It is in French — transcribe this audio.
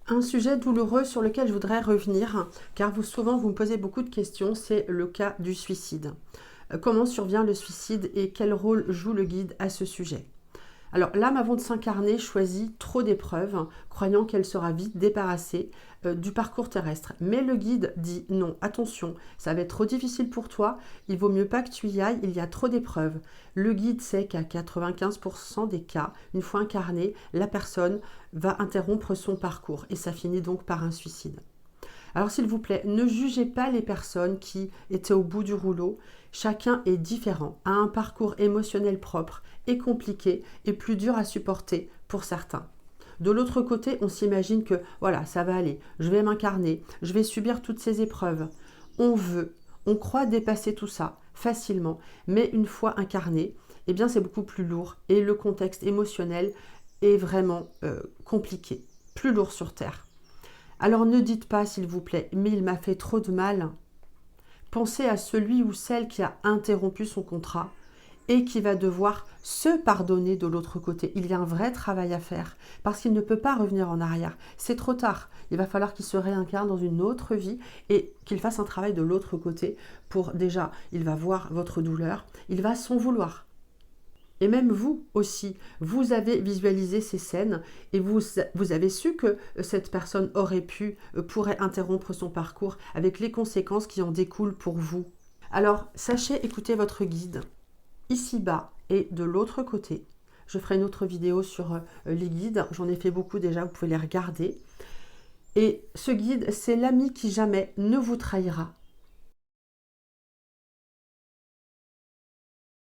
Un sujet douloureux sur lequel je voudrais revenir, car souvent vous me posez beaucoup de questions, c'est le cas du suicide. Comment survient le suicide et quel rôle joue le guide à ce sujet? Alors, l'âme avant de s'incarner choisit trop d'épreuves, croyant qu'elle sera vite débarrassée du parcours terrestre. Mais le guide dit non, attention, ça va être trop difficile pour toi, il vaut mieux pas que tu y ailles, il y a trop d'épreuves. Le guide sait qu'à 95% des cas, une fois incarnée, la personne va interrompre son parcours et ça finit donc par un suicide. Alors s'il vous plaît, ne jugez pas les personnes qui étaient au bout du rouleau. Chacun est différent, a un parcours émotionnel propre et compliqué et plus dur à supporter pour certains. De l'autre côté, on s'imagine que voilà, ça va aller, je vais m'incarner, je vais subir toutes ces épreuves. On croit dépasser tout ça facilement, mais une fois incarné, eh bien c'est beaucoup plus lourd et le contexte émotionnel est vraiment compliqué, plus lourd sur Terre. Alors ne dites pas, s'il vous plaît, mais il m'a fait trop de mal. Pensez à celui ou celle qui a interrompu son contrat et qui va devoir se pardonner de l'autre côté. Il y a un vrai travail à faire parce qu'il ne peut pas revenir en arrière. C'est trop tard. Il va falloir qu'il se réincarne dans une autre vie et qu'il fasse un travail de l'autre côté pour déjà, il va voir votre douleur, il va s'en vouloir. Et même vous aussi, vous avez visualisé ces scènes et vous avez su que cette personne pourrait interrompre son parcours avec les conséquences qui en découlent pour vous. Alors, sachez écouter votre guide, ici-bas et de l'autre côté. Je ferai une autre vidéo sur les guides, j'en ai fait beaucoup déjà, vous pouvez les regarder. Et ce guide, c'est l'ami qui jamais ne vous trahira